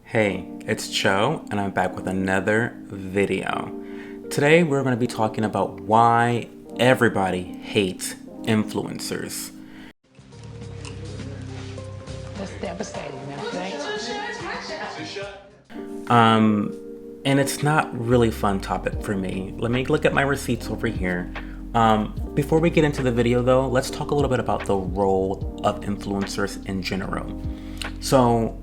Hey, it's Cho, and I'm back with another video. Today, we're going to be talking about why everybody hates influencers. That's devastating, man. And it's not really a fun topic for me. Let me look at my receipts over here. Before we get into the video though, let's talk a little bit about the role of influencers in general. So,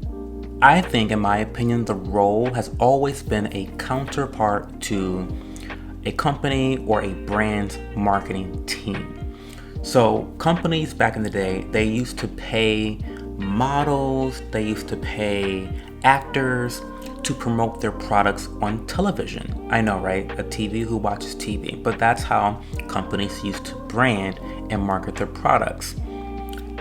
I think, in my opinion, the role has always been a counterpart to a company or a brand's marketing team. So companies back in the day, they used to pay models, they used to pay actors to promote their products on television. I know, right? A TV who watches TV, but that's how companies used to brand and market their products.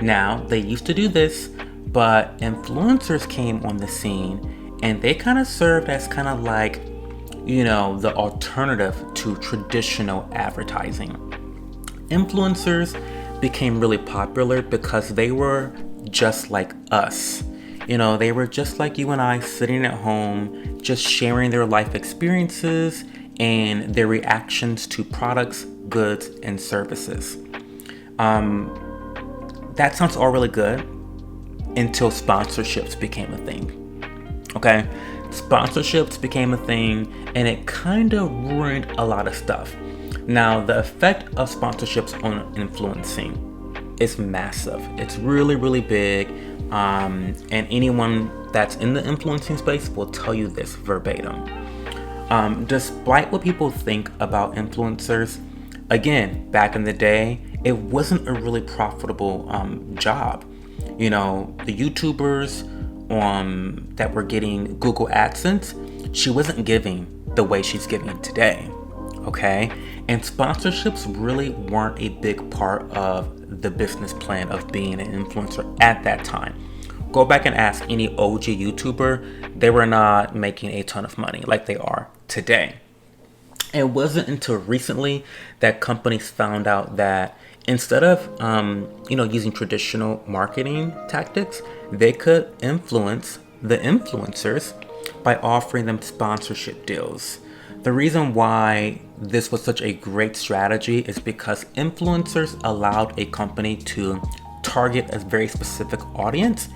Now, they used to do this, but influencers came on the scene and they kind of served as kind of like, the alternative to traditional advertising. Influencers became really popular because they were just like us. They were just like you and I, sitting at home, just sharing their life experiences and their reactions to products, goods, and services. That sounds all really good until sponsorships became a thing. Okay? Sponsorships became a thing and it kind of ruined a lot of stuff. Now, the effect of sponsorships on influencing is massive. It's really, really big. And anyone that's in the influencing space will tell you this verbatim. Despite what people think about influencers, again, back in the day, it wasn't a really profitable job. The YouTubers that were getting Google AdSense, she wasn't giving the way she's giving today. Okay? And sponsorships really weren't a big part of the business plan of being an influencer at that time. Go back and ask any OG YouTuber, they were not making a ton of money like they are today. It wasn't until recently that companies found out that instead of using traditional marketing tactics, they could influence the influencers by offering them sponsorship deals. The reason why this was such a great strategy is because influencers allowed a company to target a very specific audience,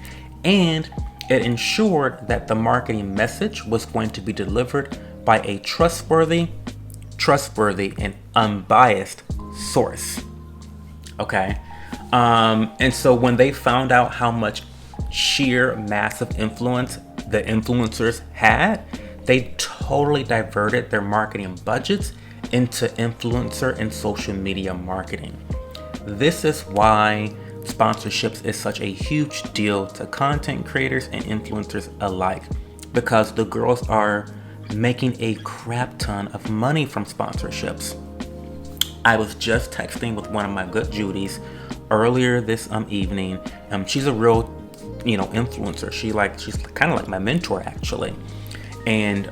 and it ensured that the marketing message was going to be delivered by a trustworthy and unbiased source. Okay. And so when they found out how much sheer massive influence the influencers had, they totally diverted their marketing budgets into influencer and social media marketing. This is why sponsorships is such a huge deal to content creators and influencers alike, because the girls are making a crap ton of money from sponsorships. I was just texting with one of my good Judies earlier this evening. She's a real, influencer. She's kind of like my mentor actually. And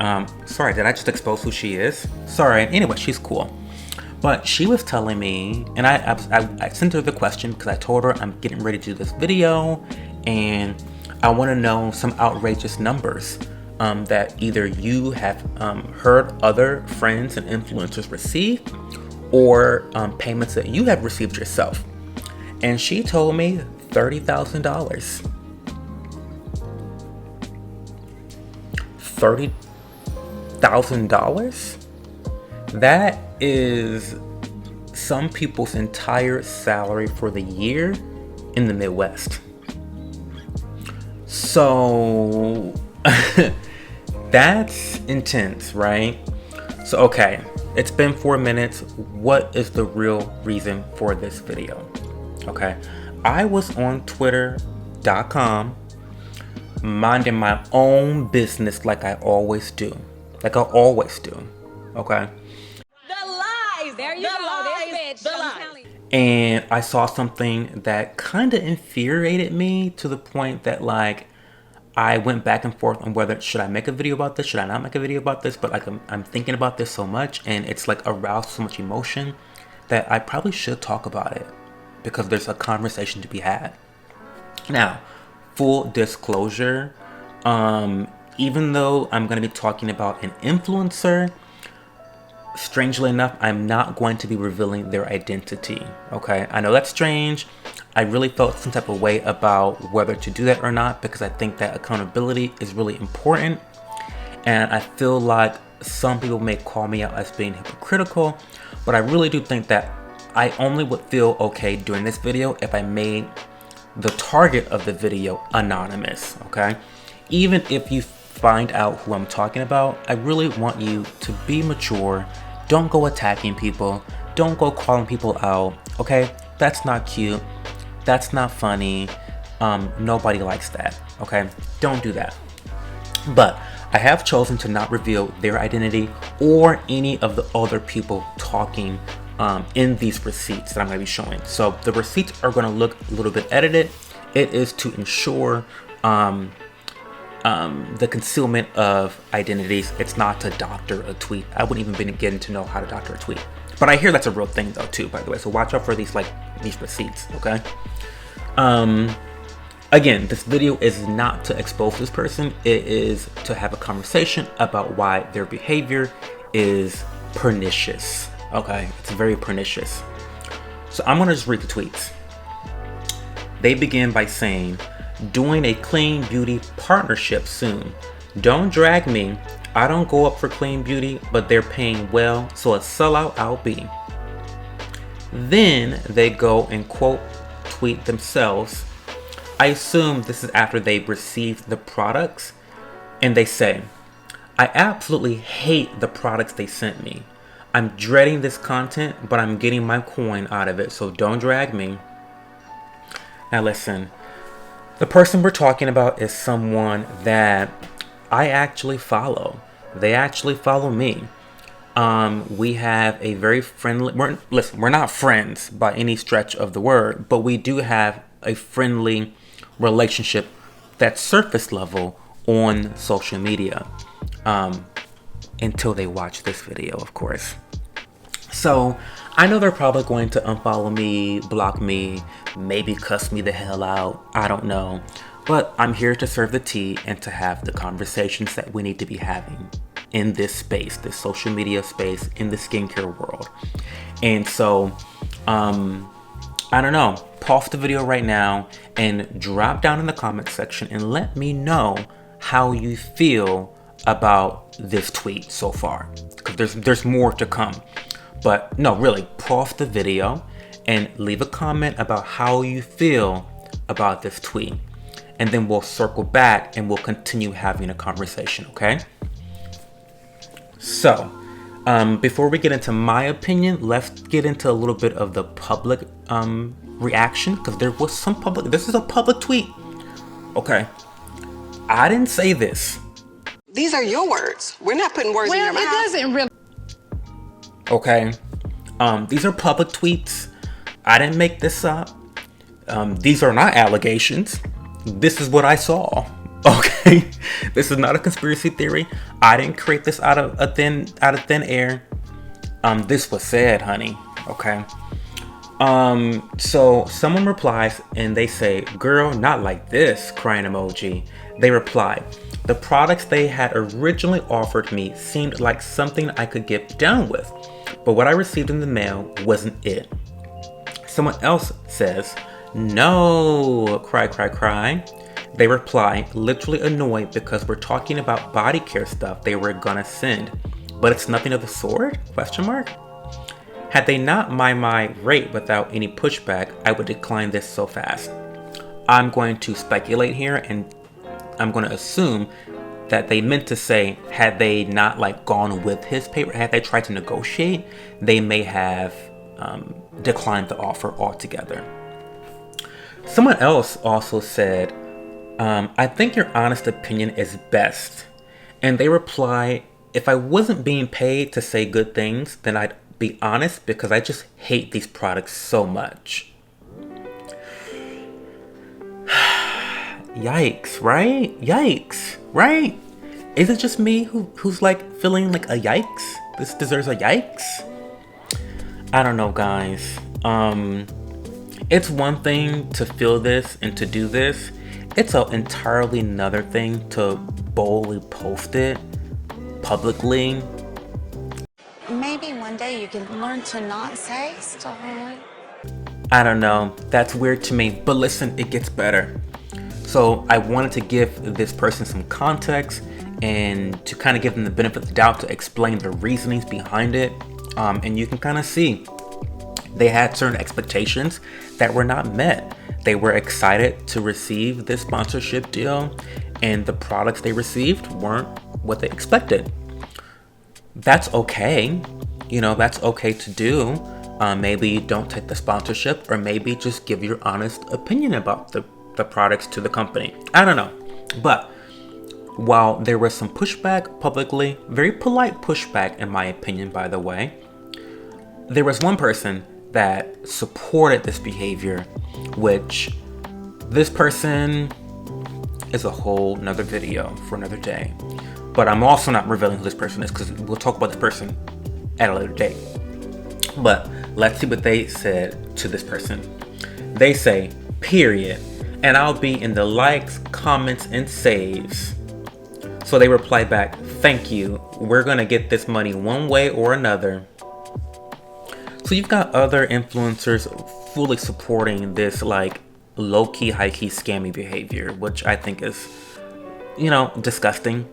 sorry, did I just expose who she is? Sorry. Anyway, she's cool. But she was telling me, and I sent her the question because I told her I'm getting ready to do this video, and I want to know some outrageous numbers that either you have heard other friends and influencers receive, or payments that you have received yourself. And she told me $30,000. $30,000? That is some people's entire salary for the year in the Midwest. So that's intense, right? So, okay, it's been 4 minutes. What is the real reason for this video? Okay, I was on twitter.com minding my own business like I always do. Okay? The lies. There you go. This bitch. I'm telling you. And I saw something that kind of infuriated me to the point that I went back and forth on whether should I make a video about this, should I not make a video about this, but I'm thinking about this so much and it's aroused so much emotion that I probably should talk about it because there's a conversation to be had. Now, full disclosure, even though I'm going to be talking about an influencer, strangely enough, I'm not going to be revealing their identity. Okay, I know that's strange. I really felt some type of way about whether to do that or not, because I think that accountability is really important. And I feel like some people may call me out as being hypocritical, but I really do think that I only would feel okay doing this video if I made the target of the video anonymous, okay? Even if you find out who I'm talking about, I really want you to be mature. Don't go attacking people. Don't go calling people out, okay? That's not cute. That's not funny. Nobody likes that, okay? Don't do that. But I have chosen to not reveal their identity or any of the other people talking in these receipts that I'm going to be showing. So the receipts are going to look a little bit edited. It is to ensure the concealment of identities. It's not to doctor a tweet. I wouldn't even begin to know how to doctor a tweet. But I hear that's a real thing though too, by the way. So watch out for these receipts, okay? Again, this video is not to expose this person. It is to have a conversation about why their behavior is pernicious. Okay, it's very pernicious. So I'm gonna just read the tweets. They begin by saying, doing a clean beauty partnership soon. Don't drag me. I don't go up for clean beauty, but they're paying well, so a sellout I'll be. Then they go and quote tweet themselves. I assume this is after they've received the products, and they say, I absolutely hate the products they sent me. I'm dreading this content, but I'm getting my coin out of it, so don't drag me. Now listen, the person we're talking about is someone that I actually follow. They actually follow me. We have a very friendly, we're not friends by any stretch of the word, but we do have a friendly relationship that's surface level on social media. Until they watch this video, of course. So I know they're probably going to unfollow me, block me, maybe cuss me the hell out. I don't know. But I'm here to serve the tea and to have the conversations that we need to be having in this space, this social media space, in the skincare world. And so, I don't know, pause the video right now and drop down in the comment section and let me know how you feel about this tweet so far, because there's more to come. But no, really, pause the video and leave a comment about how you feel about this tweet, and then we'll circle back and we'll continue having a conversation, okay? So before we get into my opinion, let's get into a little bit of the public reaction, because there was some public, this is a public tweet, okay? I didn't say this. These are your words. We're not putting words in your mouth. Well, it doesn't really. Okay. These are public tweets. I didn't make this up. These are not allegations. This is what I saw. Okay. This is not a conspiracy theory. I didn't create this out of thin air. This was said, honey. Okay. So someone replies and they say, girl, not like this, crying emoji. They reply, the products they had originally offered me seemed like something I could get down with, but what I received in the mail wasn't it. Someone else says, no, cry, cry, cry. They reply, literally annoyed because we're talking about body care stuff they were gonna send, but it's nothing of the sort? Question mark. Had they not my rate without any pushback, I would decline this so fast. I'm going to speculate here, and I'm going to assume that they meant to say, had they not gone with his paper, had they tried to negotiate, they may have declined the offer altogether. Someone else also said, I think your honest opinion is best. And they reply, if I wasn't being paid to say good things, then I'd be honest, because I just hate these products so much. Yikes, right? Yikes, right? Is it just me who's feeling like a yikes? This deserves a yikes? I don't know, guys. It's one thing to feel this and to do this. It's an entirely another thing to boldly post it publicly. Maybe one day you can learn to not say sorry. I don't know. That's weird to me. But listen, it gets better. So I wanted to give this person some context and to kind of give them the benefit of the doubt to explain the reasonings behind it. And you can kind of see they had certain expectations that were not met. They were excited to receive this sponsorship deal, and the products they received weren't what they expected. That's okay. That's okay to do. Maybe don't take the sponsorship, or maybe just give your honest opinion about the products to the company. I don't know. But while there was some pushback publicly, very polite pushback in my opinion, by the way, there was one person that supported this behavior, which this person is a whole nother video for another day. But I'm also not revealing who this person is because we'll talk about this person at a later date. But let's see what they said to this person. They say, period. And I'll be in the likes, comments, and saves. So they reply back, thank you. We're going to get this money one way or another. So you've got other influencers fully supporting this like low-key, high-key scammy behavior, which I think is, disgusting.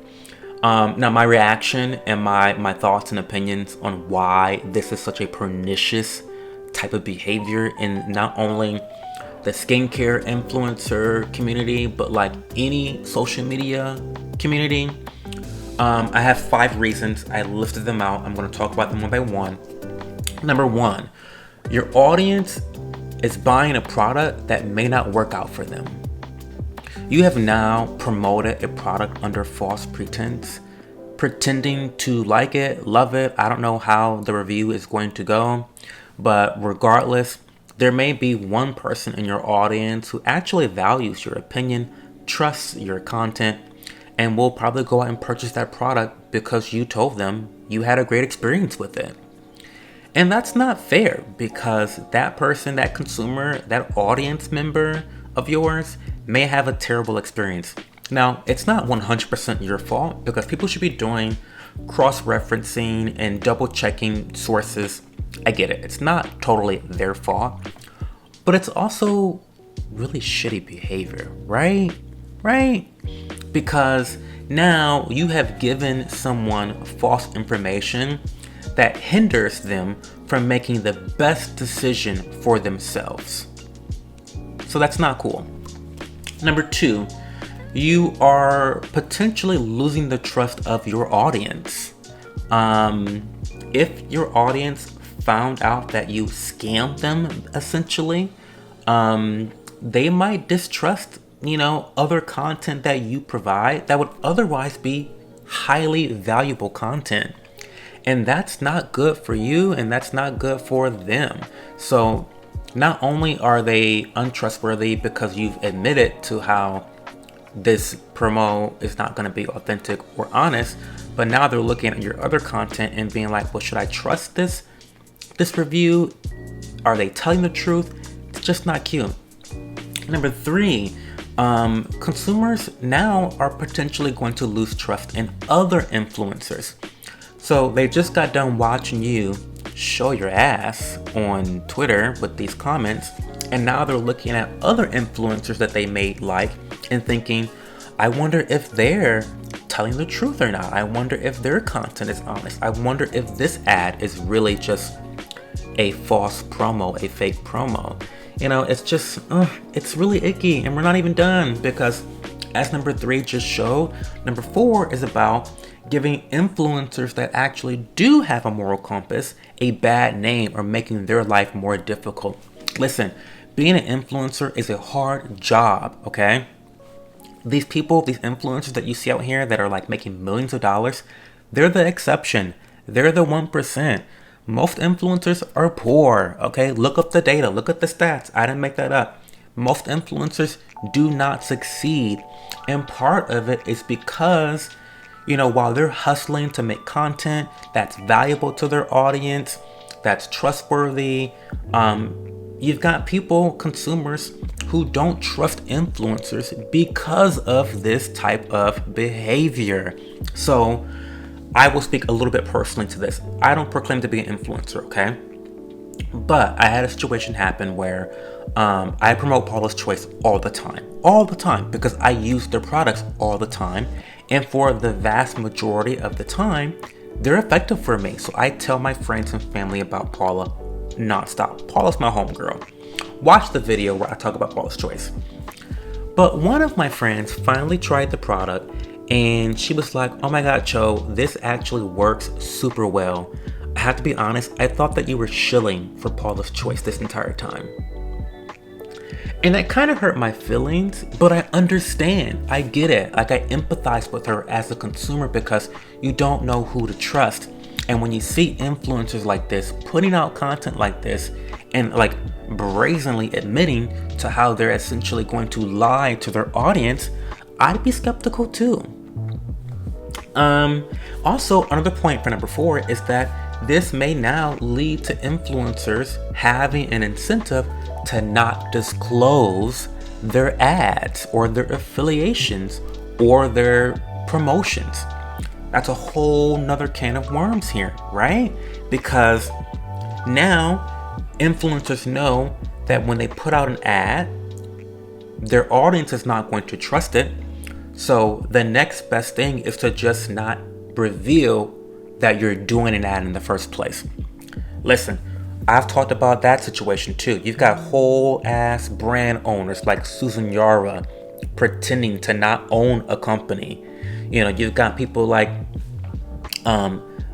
Now my reaction and my thoughts and opinions on why this is such a pernicious type of behavior in not only the skincare influencer community, but like any social media community. I have 5 reasons. I listed them out. I'm going to talk about them one by one. Number 1, your audience is buying a product that may not work out for them. You have now promoted a product under false pretense, pretending to like it, love it. I don't know how the review is going to go, but regardless, there may be one person in your audience who actually values your opinion, trusts your content, and will probably go out and purchase that product because you told them you had a great experience with it. And that's not fair because that person, that consumer, that audience member of yours may have a terrible experience. Now, it's not 100% your fault because people should be doing cross-referencing and double-checking sources. I get it. It's not totally their fault, but it's also really shitty behavior, right? Right? Because now you have given someone false information that hinders them from making the best decision for themselves. So that's not cool. Number 2, you are potentially losing the trust of your audience. If your audience found out that you scammed them, essentially, they might distrust, other content that you provide that would otherwise be highly valuable content. And that's not good for you, and that's not good for them. So not only are they untrustworthy because you've admitted to how this promo is not going to be authentic or honest, but now they're looking at your other content and being like, well, should I trust this review? Are they telling the truth? It's just not cute. Number 3, consumers now are potentially going to lose trust in other influencers. So they just got done watching you show your ass on Twitter with these comments, and now they're looking at other influencers that they may like and thinking, I wonder if they're telling the truth or not. I wonder if their content is honest. I wonder if this ad is really just a false promo, a fake promo. It's just, it's really icky, and we're not even done because as number 3 just showed, number 4 is about giving influencers that actually do have a moral compass a bad name or making their life more difficult. Listen, being an influencer is a hard job, okay? These people, these influencers that you see out here that are like making millions of dollars, they're the exception. They're the 1%. Most influencers are poor, okay? Look up the data, look at the stats. I didn't make that up. Most influencers do not succeed. And part of it is because, while they're hustling to make content that's valuable to their audience, that's trustworthy, you've got people, consumers, who don't trust influencers because of this type of behavior. So I will speak a little bit personally to this. I don't proclaim to be an influencer, okay? But I had a situation happen where I promote Paula's Choice all the time, because I use their products all the time. And for the vast majority of the time, they're effective for me. So I tell my friends and family about Paula nonstop. Paula's my homegirl. Watch the video where I talk about Paula's Choice. But one of my friends finally tried the product and she was like, oh my God, Cho, this actually works super well. I have to be honest, I thought that you were shilling for Paula's Choice this entire time. And that kind of hurt my feelings, but I understand. I get it. Like, I empathize with her as a consumer because you don't know who to trust. And when you see influencers like this putting out content like this and like brazenly admitting to how they're essentially going to lie to their audience, I'd be skeptical too. Also, another point for number 4 is that this may now lead to influencers having an incentive to not disclose their ads or their affiliations or their promotions. That's a whole nother can of worms here, right? Because now influencers know that when they put out an ad, their audience is not going to trust it. So the next best thing is to just not reveal that you're doing an ad in the first place. Listen, I've talked about that situation too. You've got whole ass brand owners like Susan Yara pretending to not own a company. You know, you've got people like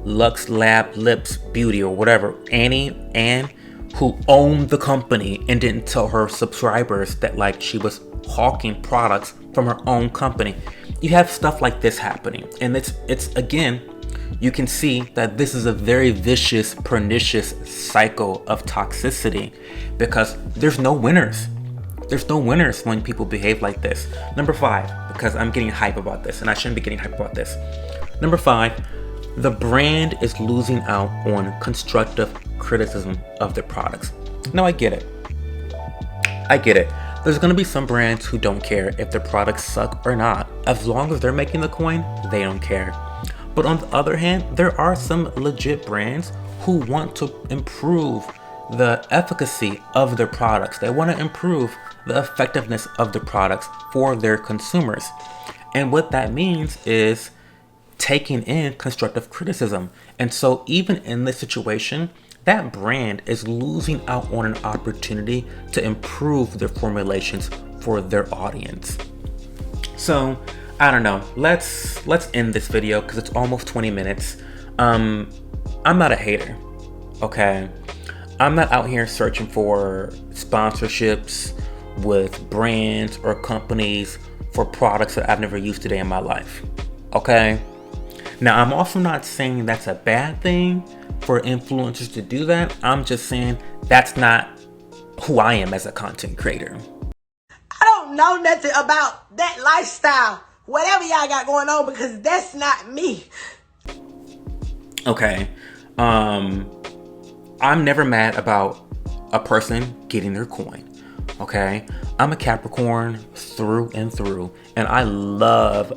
Lux Lab Lips Beauty or whatever, Anne, who owned the company and didn't tell her subscribers that like she was hawking products from her own company. You have stuff like this happening, and it's again, you can see that this is a very vicious, pernicious cycle of toxicity because there's no winners. There's no winners when people behave like this. Number 5, because I'm getting hype about this and I shouldn't be getting hype about this. Number 5, the brand is losing out on constructive criticism of their products. Now I get it. There's going to be some brands who don't care if their products suck or not. As long as they're making the coin, they don't care. But on the other hand, there are some legit brands who want to improve the efficacy of their products. They want to improve the effectiveness of the products for their consumers. And what that means is taking in constructive criticism. And so even in this situation, that brand is losing out on an opportunity to improve their formulations for their audience. So I don't know, let's end this video because it's almost 20 minutes. I'm not a hater, okay? I'm not out here searching for sponsorships with brands or companies for products that I've never used a day in my life, okay? Now, I'm also not saying that's a bad thing for influencers to do that. I'm just saying that's not who I am as a content creator. I don't know nothing about that lifestyle, whatever y'all got going on, because that's not me. Okay. I'm never mad about a person getting their coin. Okay. I'm a Capricorn through and through, and I love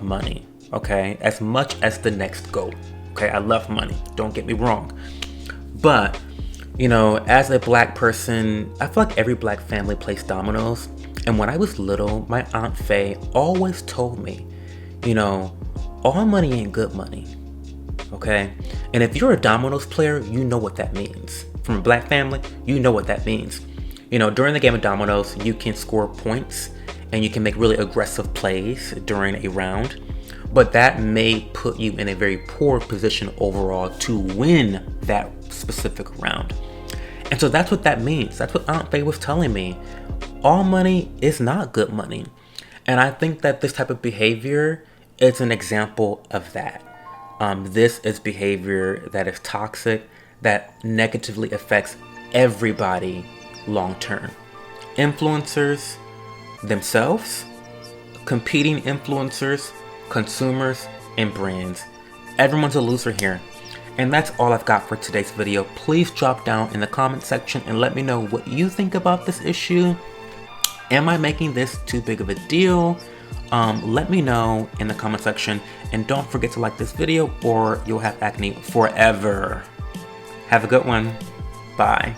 money. Okay. As much as the next goat. Okay. I love money. Don't get me wrong. But, you know, as a black person, I feel like every black family plays dominoes. And when I was little, my Aunt Faye always told me, you know, all money ain't good money. Okay? And if you're a dominoes player, you know what that means. From a black family, you know what that means. You know, during the game of dominoes, you can score points and you can make really aggressive plays during a round. But that may put you in a very poor position overall to win that specific round. And so that's what that means. That's what Aunt Faye was telling me. All money is not good money. And I think that this type of behavior is an example of that. This is behavior that is toxic, that negatively affects everybody long term. Influencers themselves, competing influencers, consumers, and brands. Everyone's a loser here. And that's all I've got for today's video. Please drop down in the comment section and let me know what you think about this issue. Am I making this too big of a deal? Let me know in the comment section, and don't forget to like this video or you'll have acne forever. Have a good one. Bye.